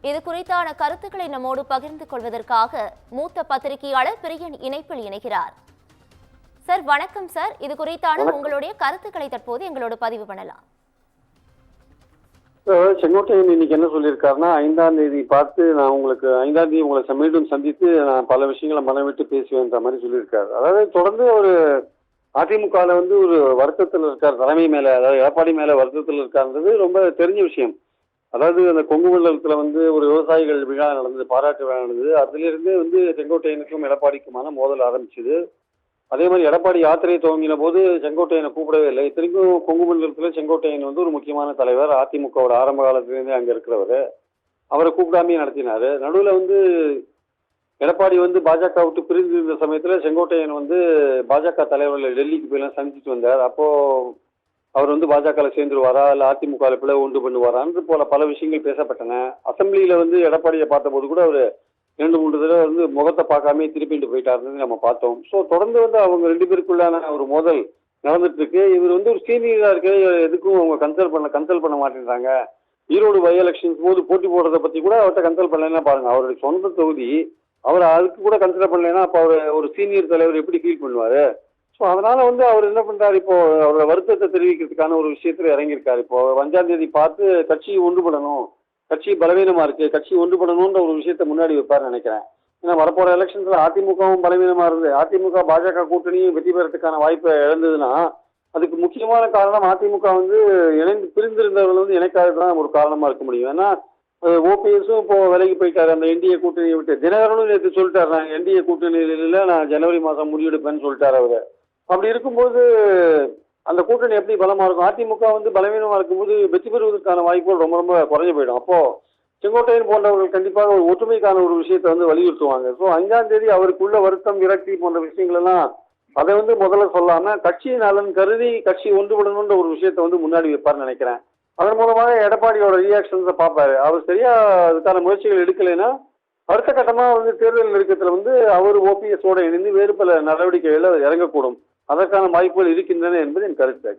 இது குறித்தான கருத்துக்களை நம்மோடு பகிர்ந்து கொள்வதற்காக மூத்த பத்திரிகையாளர் பிரியன் இணைப்பில் இணைகிறார். சார் வணக்கம் சார். இது குறித்தான உங்களுடைய கருத்துக்களை தற்போது எங்களோடு பதிவு பண்ணலாம். செங்கோட்டையன் இன்னைக்கு என்ன சொல்லியிருக்காருன்னா, 5ஆம் தேதி பார்த்து நான் உங்களுக்கு 5ஆம் தேதி உங்களை மீண்டும் சந்தித்து நான் பல விஷயங்களை மனம் விட்டு பேசுவேன்ற மாதிரி சொல்லியிருக்காரு. அதாவது தொடர்ந்து ஒரு அதிமுகவில் ஒரு வருத்தத்தில் இருக்கார், தலைமை மேல, அதாவது எடப்பாடி மேல வருத்தத்தில் இருக்காருன்றது ரொம்ப தெரிஞ்ச விஷயம். அதாவது அந்த கொங்கு மண்டலத்தில் ஒரு விவசாயிகள் விழா நடந்தது, பாராட்டு விழா நடந்தது. அதிலிருந்து செங்கோட்டையனுக்கும் எடப்பாடிக்குமான மோதல் ஆரம்பிச்சுது. அதே மாதிரி எடப்பாடி யாத்திரையை துவங்கின போது செங்கோட்டையனை கூப்பிடவே இல்லை. இத்தனைக்கும் கொங்கு மண்டலத்தில் செங்கோட்டையன் ஒரு முக்கியமான தலைவர், அதிமுகவோட ஆரம்ப காலத்திலேருந்தே அங்கே இருக்கிறவர். அவரை கூப்பிடாமே நடத்தினார். நடுவில் எடப்பாடி பாஜக விட்டு பிரிந்து இருந்த சமயத்தில் செங்கோட்டையன் பாஜக தலைவர்கள் டெல்லிக்கு போயெல்லாம் சந்திச்சுட்டு வந்தார். அப்போது அவர் பாஜகவில் சேர்ந்துருவாரா இல்லை அதிமுகவில் பிளவு உண்டு பண்ணுவாரான்னு போல பல விஷயங்கள் பேசப்பட்டன. அசம்பிளியில் எடப்பாடியை பார்த்தபோது கூட அவர் 2-3 தடவை முகத்தை பார்க்காம திருப்பிட்டு போயிட்டாருன்னு நம்ம பார்த்தோம். ஸோ தொடர்ந்து அவங்க 2 பேருக்குள்ளான ஒரு மோதல் நடந்துட்டு இருக்கு. இவர் ஒரு சீனியராக இருக்க, எதுக்கும் அவங்க கன்சல்ட் பண்ண மாட்டேங்கிறாங்க. ஈரோடு பை எலெக்ஷன்ஸ் போது போட்டி போடுறதை பற்றி கூட அவர்கிட்ட கன்சல்ட் பண்ணலைன்னா பாருங்க, அவருடைய சொந்த தொகுதி, அவர் அதுக்கு கூட கன்சிடர் பண்ணலைன்னா அப்போ அவர் ஒரு சீனியர் தலைவர் எப்படி ஃபீல் பண்ணுவார்? ஸோ அதனால அவர் என்ன பண்ணுறாரு, இப்போ அவரோட வருத்தத்தை தெரிவிக்கிறதுக்கான ஒரு விஷயத்தில் இறங்கியிருக்காரு. இப்போ 5ஆம் தேதி பார்த்து கட்சி ஒன்றுபடணும், கட்சி பலவீனமாக இருக்குது, கட்சி ஒன்றுபடணுன்ற ஒரு விஷயத்தை முன்னாடி வைப்பார்னு நினைக்கிறேன். ஏன்னா வரப்போகிற எலெக்ஷன்ஸில் அதிமுகவும் பலவீனமாக இருந்து அதிமுக பாஜக கூட்டணியும் வெற்றி பெறத்துக்கான வாய்ப்பை இழந்ததுன்னா அதுக்கு முக்கியமான காரணம் அதிமுக இணைந்து பிரிந்திருந்தவர்கள் இணைக்காதது தான் ஒரு காரணமாக இருக்க முடியும். ஏன்னா ஓபிஎஸும் இப்போ விலகி போயிட்டாரு அந்த என்டிஏ கூட்டணியை விட்டு. தினகரனும் நேற்று சொல்லிட்டாரு, நான் என்டிஏ கூட்டணியில் நான் ஜனவரி மாதம் முடிவெடுப்பேன்னு சொல்லிட்டாரு அவர். அப்படி இருக்கும்போது அந்த கூட்டணி எப்படி பலமாக இருக்கும்? அதிமுக பலவீனமாக இருக்கும்போது வெற்றி பெறுவதற்கான வாய்ப்புகள் ரொம்ப ரொம்ப குறைஞ்சு போயிடும். அப்போது செங்கோட்டையன் போன்றவர்கள் கண்டிப்பாக ஒரு ஒற்றுமைக்கான ஒரு விஷயத்தை வலியுறுத்துவாங்க. ஸோ 5ஆம் தேதி அவருக்குள்ள வருத்தம், விரக்தி போன்ற விஷயங்கள் எல்லாம் அதை முதல்ல சொல்லாமல் கட்சி நலன் கருதி கட்சி ஒன்றுபடணுன்ற ஒரு விஷயத்தை முன்னாடி வைப்பார்னு நினைக்கிறேன். அதன் மூலமாக எடப்பாடியோட ரியாக்ஷன்ஸை பார்ப்பாரு. அவர் சரியா அதுக்கான முயற்சிகள் எடுக்கலைன்னா அடுத்த கட்டமாக தேர்தல் நெருக்கத்தில் அவர் ஓபிஎஸோட இணைந்து வேறு பல நடவடிக்கைகளில் இறங்கக்கூடும். அதற்கான வாய்ப்புகள் இருக்கின்றன என்பது என் கருத்து.